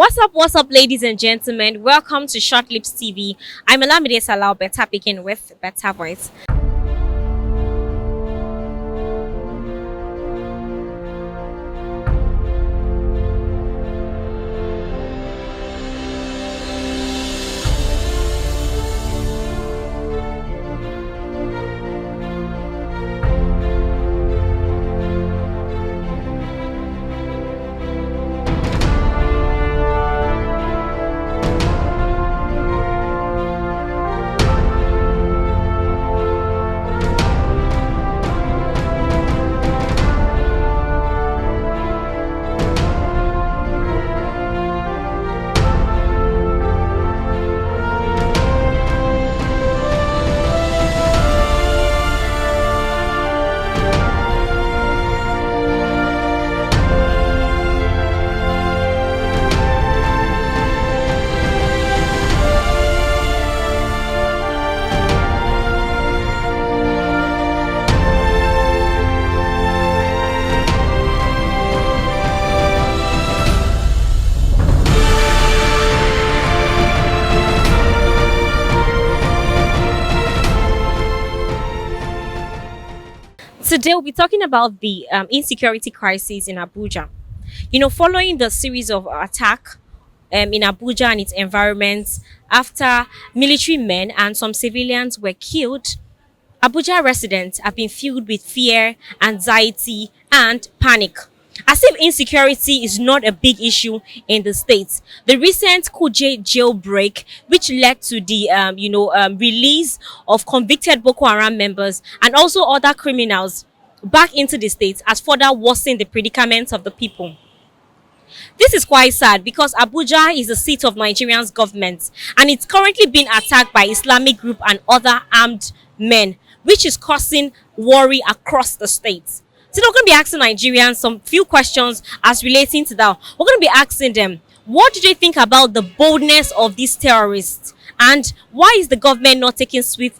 What's up, ladies and gentlemen? Welcome to ShutlipsTV. I'm Olamide Salau, better picking with better voice. Today we'll be talking about the insecurity crisis in Abuja. Following the series of attack in Abuja and its environments after military men and some civilians were killed, Abuja residents have been filled with fear, anxiety, and panic. As if insecurity is not a big issue in the states. The recent Kuje jailbreak, which led to the release of convicted Boko Haram members and also other criminals back into the states, has further worsened the predicament of the people. This is quite sad because Abuja is the seat of Nigeria's government and it's currently being attacked by Islamic group and other armed men, which is causing worry across the states. So we're going to be asking Nigerians some few questions as relating to that. We're going to be asking them, what do they think about the boldness of these terrorists? And why is the government not taking swift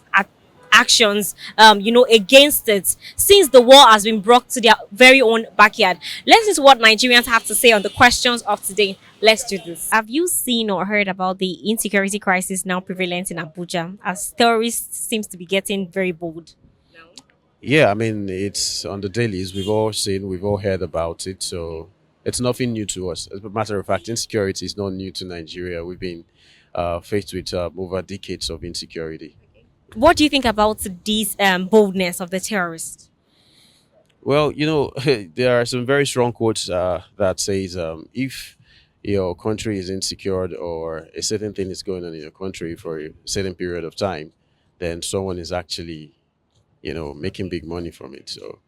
actions, against it, since the war has been brought to their very own backyard? Let's listen to what Nigerians have to say on the questions of today. Let's do this. Have you seen or heard about the insecurity crisis now prevalent in Abuja, as terrorists seems to be getting very bold? Yeah, I mean, it's on the dailies. We've all seen, we've all heard about it. So it's nothing new to us. As a matter of fact, insecurity is not new to Nigeria. We've been faced with over decades of insecurity. What do you think about this boldness of the terrorists? Well, there are some very strong quotes that says if your country is insecure or a certain thing is going on in your country for a certain period of time, then someone is actually making big money from it. So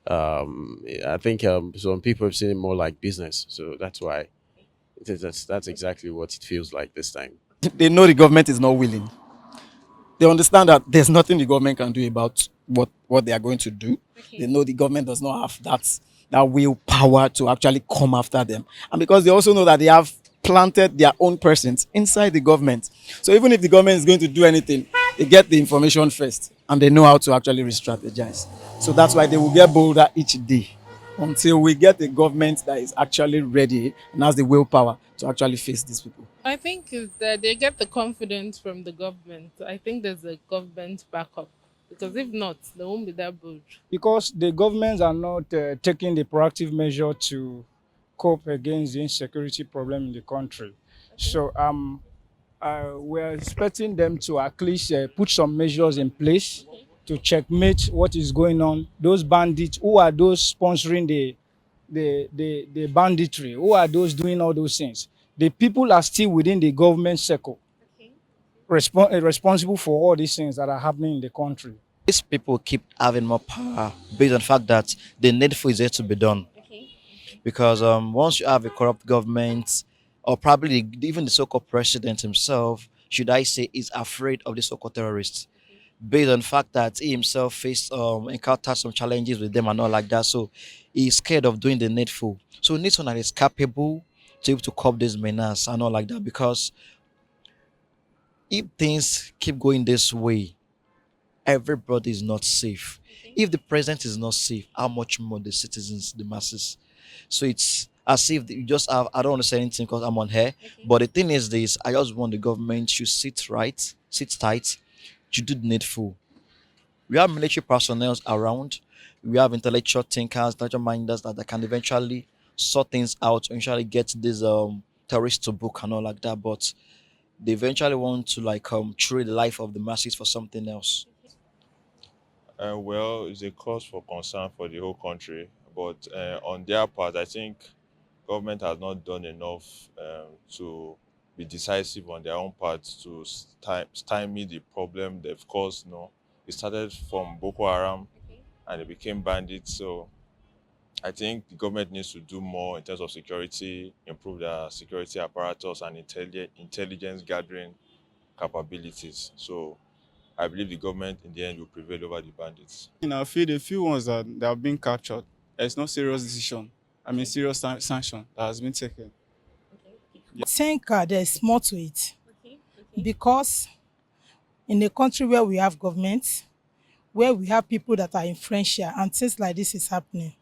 I think some people have seen it more like business. So that's why that's exactly what it feels like this time. They know the government is not willing. They understand that there's nothing the government can do about what they are going to do. Okay. They know the government does not have that willpower to actually come after them. And because they also know that they have planted their own persons inside the government. So even if the government is going to do anything, they get the information first and they know how to actually re-strategize. So that's why they will get bolder each day until we get a government that is actually ready and has the willpower to actually face these people. I think is that they get the confidence from the government. I think there's a government backup because if not, they won't be that bold. Because the governments are not taking the proactive measure to cope against the insecurity problem in the country. So we're expecting them to at least put some measures in place to checkmate what is going on. Those bandits, who are those sponsoring the banditry? Who are those doing all those things? The people are still within the government circle, responsible for all these things that are happening in the country. These people keep having more power based on the fact that the needful is yet to be done. Okay. Because once you have a corrupt government, or probably even the so-called president himself, should I say, is afraid of the so-called terrorists, based on the fact that he himself faced encountered some challenges with them and all like that. So he's scared of doing the needful. So we need someone that is capable to be able to cope this menace and all like that. Because if things keep going this way, everybody is not safe. If the president is not safe, how much more the citizens, the masses? So it's as if you just have, I don't want to say anything because I'm on hair. But the thing is this, I just want the government to sit tight, to do the needful. We have military personnel around. We have intellectual thinkers, intellectual minders that can eventually sort things out, eventually get these terrorists to book and all like that. But they eventually want to like trade the life of the masses for something else. Well, it's a cause for concern for the whole country, but on their part, I think government has not done enough to be decisive on their own part to stymie the problem they've caused. It started from Boko Haram and it became bandits. So I think the government needs to do more in terms of security, improve their security apparatus and intelligence gathering capabilities. So I believe the government in the end will prevail over the bandits. In our field, a few ones that have been captured, there's no serious decision. I mean, serious sanction that has been taken. Think there's more to it because in a country where we have government, where we have people that are influential and things like this is happening,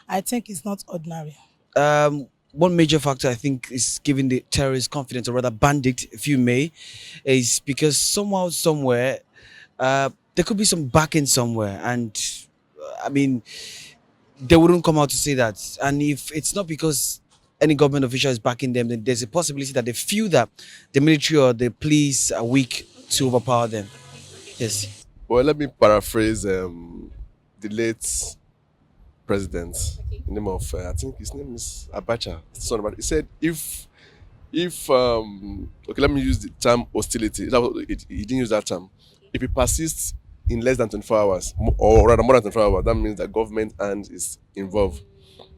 I think it's not ordinary. One major factor I think is giving the terrorists confidence, or rather bandit, if you may, is because somehow, somewhere, there could be some backing somewhere, and I mean, they wouldn't come out to say that. And if it's not because any government official is backing them, then there's a possibility that they feel that the military or the police are weak to overpower them. Yes. Well, let me paraphrase the late president. The name of I think his name is Abacha. Son of He said, if okay, let me use the term hostility. He didn't use that term. If it persists in less than 24 hours, or rather more than 24 hours, that means that government hand is involved.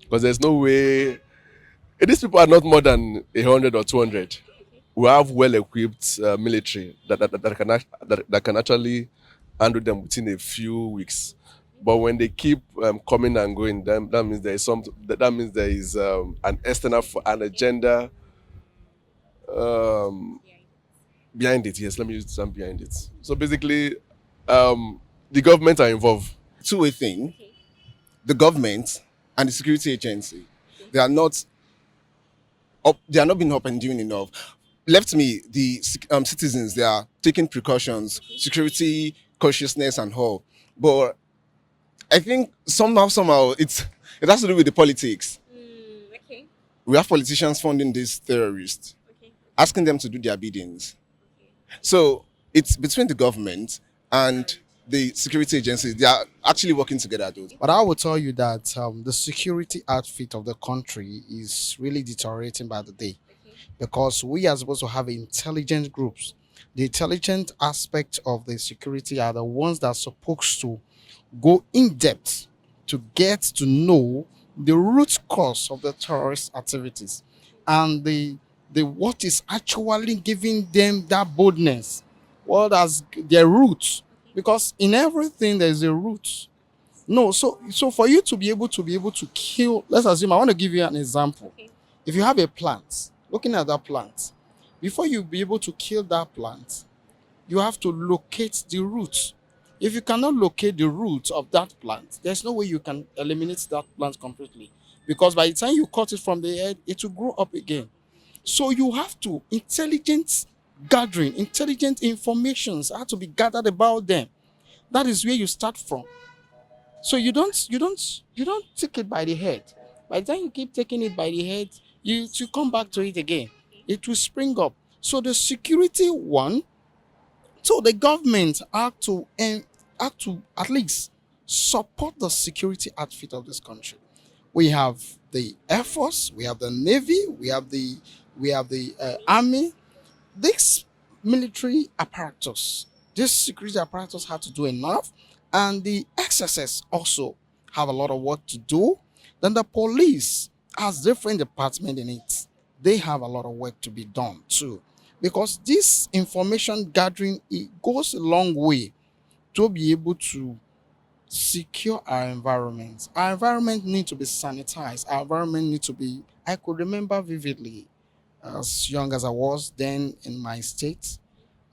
Because there's no way. These people are not more than 100 or 200. We have well-equipped military that can actually handle them within a few weeks. But when they keep coming and going, that means there is that means there is an external an agenda behind it. Yes, let me use the term behind it. So basically, the government are involved. Two-way thing. The government and the security agency, they are not being up and doing enough. Left me, the citizens, they are taking precautions, security consciousness and all. But I think somehow it has to do with the politics. We have politicians funding these terrorists, asking them to do their biddings. So it's between the government and the security agencies. They are actually working together, though. But I will tell you that the security outfit of the country is really deteriorating by the day, because we are supposed to have intelligent groups. The intelligent aspect of the security are the ones that are supposed to go in depth to get to know the root cause of the terrorist activities and the what is actually giving them that boldness. What has their roots? Because in everything there is a root. No, so for you to be able to kill, let's assume, I want to give you an example. If you have a plant, looking at that plant, before you be able to kill that plant, you have to locate the roots. If you cannot locate the roots of that plant, there's no way you can eliminate that plant completely. Because by the time you cut it from the head, it will grow up again. So you have to, intelligent gathering, intelligent informations have to be gathered about them. That is where you start from. So you don't take it by the head. By the time you keep taking it by the head, you come back to it again. It will spring up. So the security one, so the government have to at least support the security outfit of this country. We have the Air Force, we have the Navy, we have the Army. This military apparatus, this security apparatus had to do enough, and the XSS also have a lot of work to do. Then the police has different departments in it. They have a lot of work to be done too, because this information gathering, it goes a long way to be able to secure our environment. Our environment need to be sanitized. Our environment need to be, I could remember vividly, as young as I was then in my state,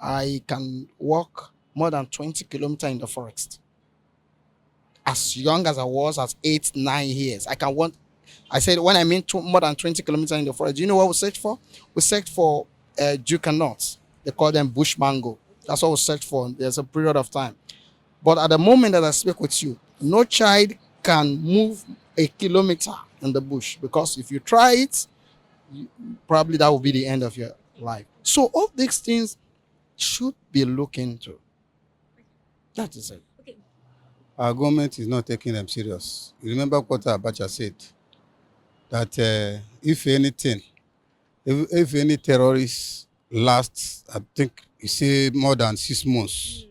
I can walk more than 20 kilometers in the forest. As young as I was, at 8, 9 years, I can walk I said when I mean more than 20 kilometers in the forest, do you know what we searched for? We searched for juca nuts. They call them bush mango. That's what we searched for. There's a period of time. But at the moment that I speak with you, no child can move a kilometer in the bush, because if you try it, probably that will be the end of your life. So all these things should be looked into. That is it. Our government is not taking them serious. You remember what Abacha said? That if anything, if any terrorist lasts, I think he say more than 6 months,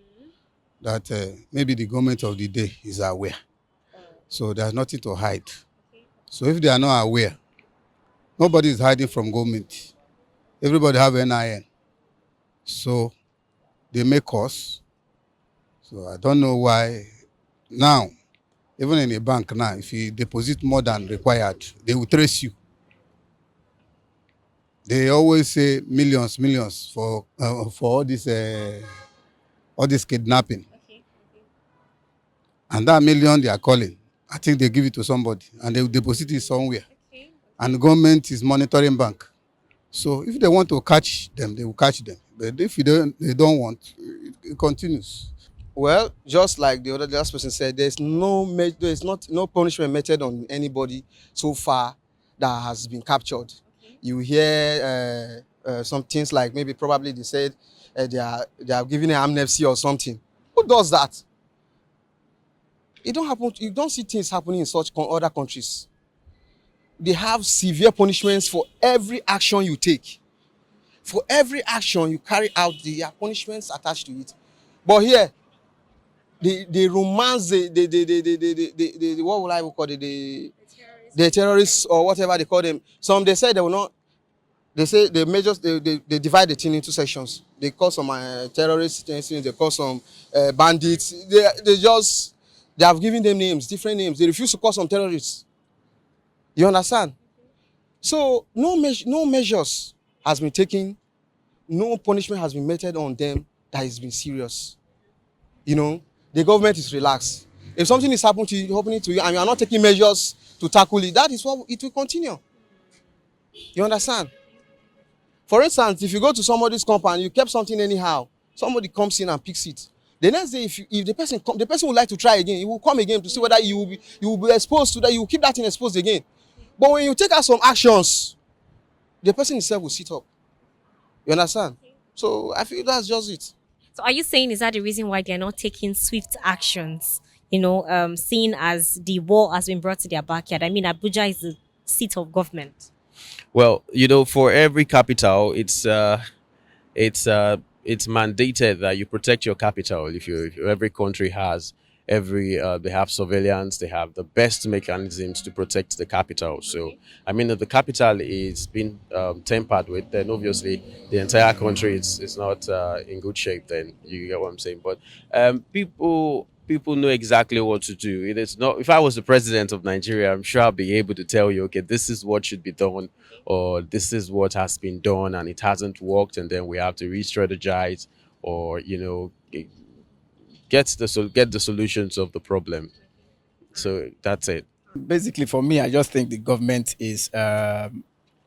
that maybe the government of the day is aware. So there's nothing to hide. So if they are not aware, nobody is hiding from government. Everybody have NIN. So they make us. So I don't know why now, even in a bank now, if you deposit more than required, they will trace you. They always say millions for all this kidnapping. And that million they are calling, I think they give it to somebody and they will deposit it somewhere. And the government is monitoring bank. So if they want to catch them, they will catch them. But if they don't want, it continues. Well, just like the last person said, there's no punishment meted on anybody so far that has been captured. You hear some things like maybe probably they said they are giving an amnesty or something. Who does that? It don't happen. You don't see things happening in such other countries. They have severe punishments for every action you take. For every action you carry out, there are punishments attached to it. But here, they romance the what will I call it, the terrorists or whatever they call them. Some they say they will not. They say the measures they divide the thing into sections. They call some terrorists, they call some bandits. They have given them names, different names. They refuse to call some terrorists. You understand? So no measures has been taken, no punishment has been meted on them that has been serious. You know, the government is relaxed. If something is happening to you, and you are not taking measures to tackle it, that is what it will continue. You understand? For instance, if you go to somebody's compound, you kept something anyhow, somebody comes in and picks it. The next day, if the person would like to try again, he will come again to see whether you will be exposed to that. You will keep that thing exposed again. But when you take out some actions, the person itself will sit up. You understand? So I feel that's just it. So are you saying is that the reason why they're not taking swift actions? Seeing as the war has been brought to their backyard. I mean, Abuja is the seat of government. Well, for every capital, it's mandated that you protect your capital. If every country has they have surveillance, they have the best mechanisms to protect the capital. So I mean, if the capital is being tampered with, then obviously the entire country is not in good shape. Then you get what I'm saying. But people know exactly what to do. It is not. If I was the president of Nigeria, I'm sure I'll be able to tell you, okay, this is what should be done, or this is what has been done and it hasn't worked, and then we have to re-strategize, or get the solutions of the problem. So that's it. Basically, for me, I just think the government is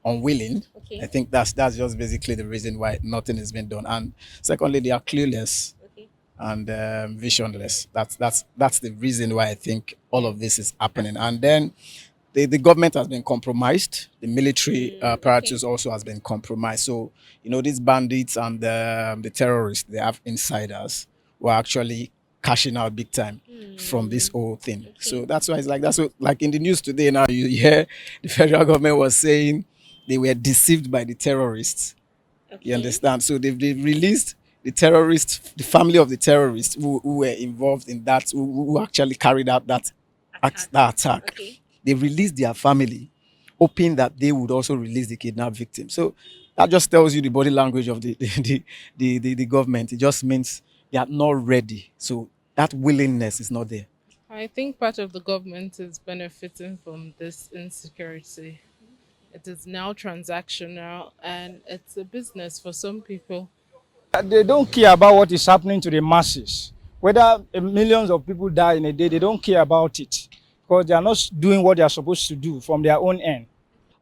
unwilling. Okay. I think that's just basically the reason why nothing has been done. And secondly, they are clueless and visionless. That's the reason why I think all of this is happening. And then the government has been compromised. The military apparatus also has been compromised. So these bandits and the terrorists, they have insiders who are actually cashing out big time from this whole thing. So that's why it's like that. So like in the news today now, you hear the federal government was saying they were deceived by the terrorists. You understand? So they've released the terrorists, the family of the terrorists who were involved in that, who actually carried out that attack. Okay. They released their family, hoping that they would also release the kidnapped victim. So that just tells you the body language of the government. It just means they are not ready. So that willingness is not there. I think part of the government is benefiting from this insecurity. It is now transactional and it's a business for some people. They don't care about what is happening to the masses. Whether millions of people die in a day, they don't care about it. because they are not doing what they are supposed to do from their own end.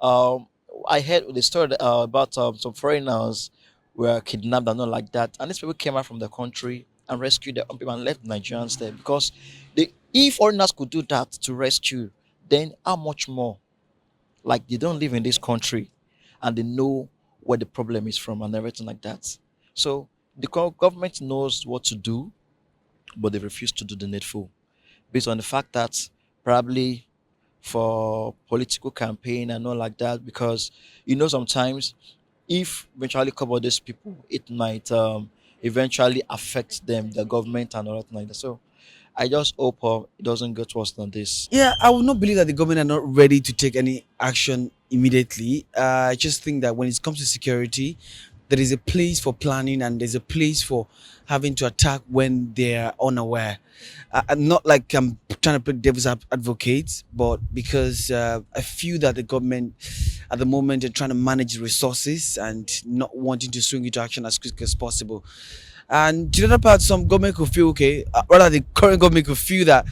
Um, I heard the story about some foreigners were kidnapped and not like that, and these people came out from the country and rescued their own people and left Nigerians there because if foreigners could do that to rescue, then how much more? Like they don't live in this country, and they know where the problem is from and everything like that. So the government knows what to do, but they refuse to do the needful based on the fact that probably for political campaign and all like that because sometimes if eventually cover these people it might eventually affect them the government and all that like that. So I just hope it doesn't get worse than this. Yeah, I would not believe that the government are not ready to take any action immediately. I just think that when it comes to security, there is a place for planning and there's a place for having to attack when they're unaware. I'm not like I'm trying to play devil's advocate, but because I feel that the government at the moment are trying to manage resources and not wanting to swing into action as quick as possible. And the other part, some government could feel okay, rather the current government could feel that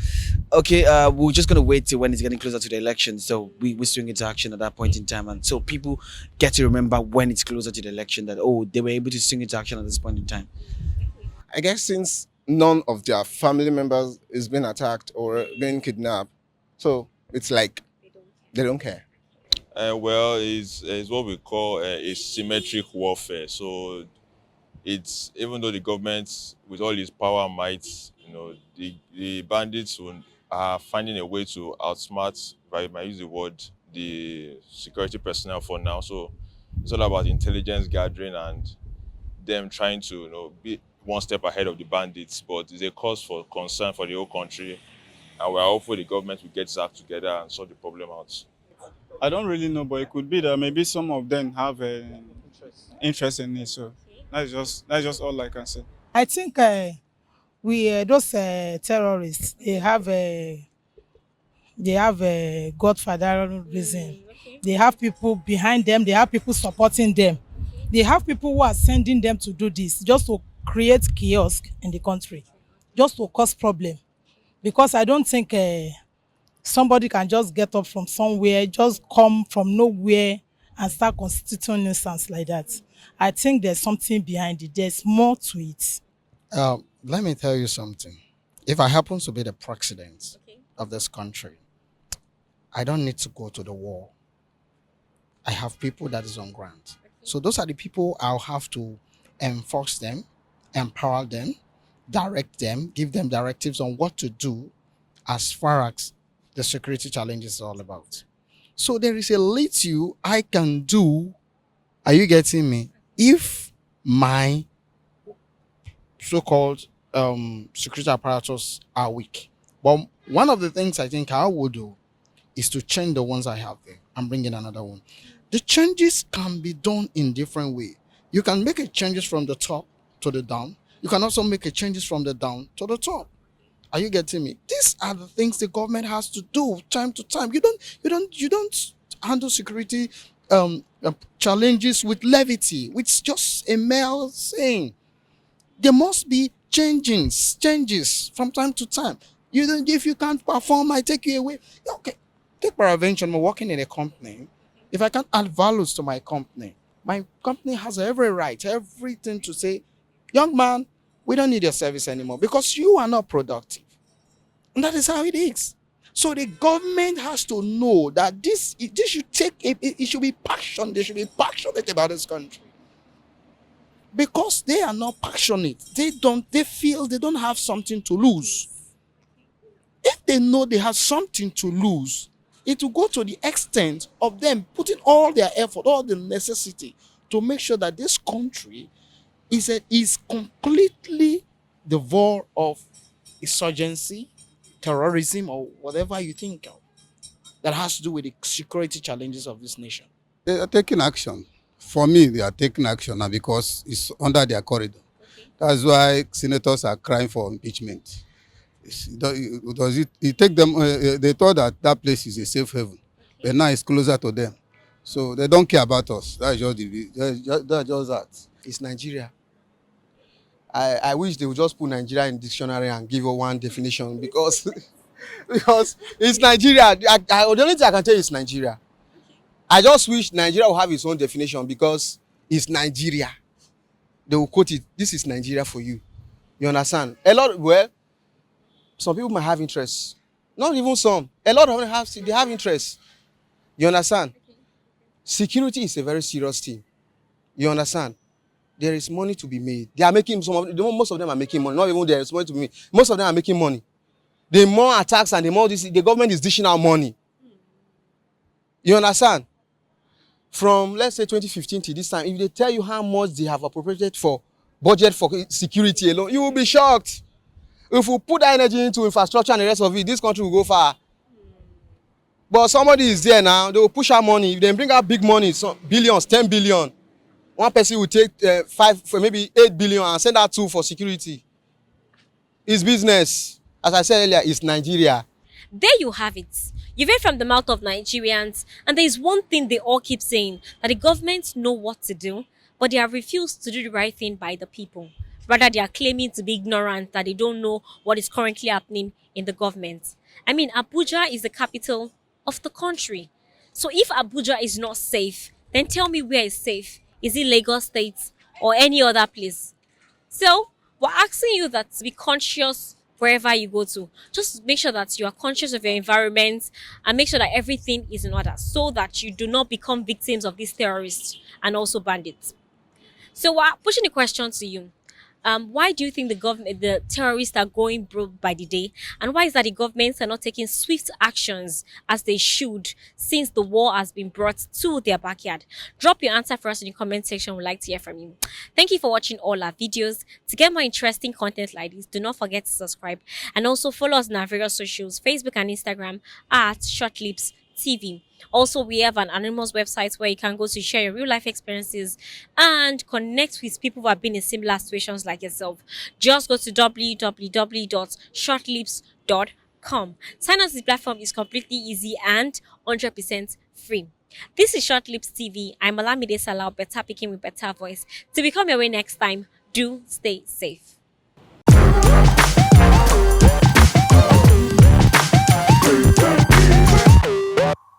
okay, we're just gonna wait till when it's getting closer to the election, so we swing into action at that point in time, and so people get to remember when it's closer to the election that oh they were able to swing into action at this point in time. I guess since none of their family members is being attacked or being kidnapped, so it's like they don't care. Well, is what we call asymmetric warfare. So it's even though the government, with all its power and might, the bandits are finding a way to outsmart, if I might use the word, the security personnel for now. So it's all about intelligence gathering and them trying to be one step ahead of the bandits. But it's a cause for concern for the whole country, and we're hopeful the government will get its act together and sort the problem out. I don't really know, but it could be that maybe some of them have an interest in it. So that's just all I can say. I think we those terrorists they have a godfather reason. They have people behind them. They have people supporting them. They have people who are sending them to do this just to create chaos in the country, just to cause problem. Because I don't think somebody can just get up from somewhere, just come from nowhere and start constituting nuisance like that. I think there's something behind it. There's more to it. Let me tell you something. If I happen to be the president of this country, I don't need to go to the war. I have people that is on ground. So those are the people I'll have to enforce them, empower them, direct them, give them directives on what to do as far as the security challenge is all about. So there is a little I can do. Are you getting me? If my so-called security apparatus are weak. But one of the things I think I will do is to change the ones I have there and bring in another one. The changes can be done in different way. You can make a changes from the top to the down. You can also make a changes from the down to the top. Are you getting me? These are the things the government has to do time to time. You don't handle security challenges with levity, which is just a mere saying. There must be changes from time to time. You don't, if you can't perform, I take you away. Okay, take prevention. I'm working in a company. If I can't add values to my company has every right, everything to say, young man, we don't need your service anymore because you are not productive. And that is how it is. So the government has to know that this should it should be passion. They should be passionate about this country. Because they are not passionate. They feel they don't have something to lose. If they know they have something to lose, it will go to the extent of them putting all their effort, all the necessity to make sure that this country is completely devoid of insurgency, terrorism, or whatever you think of that has to do with the security challenges of this nation. They are taking action. For me, they are taking action now because it's under their corridor. That's why senators are crying for impeachment. It take them? They thought that place is a safe haven, but now it's closer to them. So they don't care about us. That's just that. It's Nigeria. I wish they would just put Nigeria in dictionary and give one definition because because it's Nigeria. The only thing I can tell you is Nigeria. I just wish Nigeria will have its own definition because it's Nigeria. They will quote it. This is Nigeria for you. You understand? Well, some people might have interest. Not even some. A lot of them have interest. You understand? Security is a very serious thing. You understand? There is money to be made. They are making most of them are making money. Not even there is money to be made. Most of them are making money. The more attacks and the more the government is dishing out money. You understand? From let's say 2015 to this time, if they tell you how much they have appropriated for budget for security alone, you will be shocked. If we put that energy into infrastructure and the rest of it, this country will go far. But somebody is there now, they will push out money. If they bring out big money, some billions, 10 billion, one person will take 5 for maybe 8 billion and send that 2 for security. It's business. As I said earlier, it's Nigeria. There you have it. You've heard from the mouth of Nigerians, and there is one thing they all keep saying, that the government know what to do, but they have refused to do the right thing by the people. Rather, they are claiming to be ignorant, that they don't know what is currently happening in the government. I mean, Abuja is the capital of the country. So if Abuja is not safe, then tell me where is safe. Is it Lagos State or any other place? So we're asking you that to be conscious wherever you go to. Just make sure that you are conscious of your environment and make sure that everything is in order so that you do not become victims of these terrorists and also bandits. So we're pushing the question to you. Why do you think the terrorists are going broke by the day? And why is that the governments are not taking swift actions as they should since the war has been brought to their backyard? Drop your answer for us in the comment section. We'd like to hear from you. Thank you for watching all our videos. To get more interesting content like this, do not forget to subscribe and also follow us on our various socials, Facebook and Instagram at ShutlipsTV. Also, we have an anonymous website where you can go to share your real life experiences and connect with people who have been in similar situations like yourself. Just go to www.shutlipsTV.com. Sign up to the platform is completely easy and 100% free. This is Shortlips TV. I'm Olamide Salau, better picking with better voice. To become your way next time, do stay safe.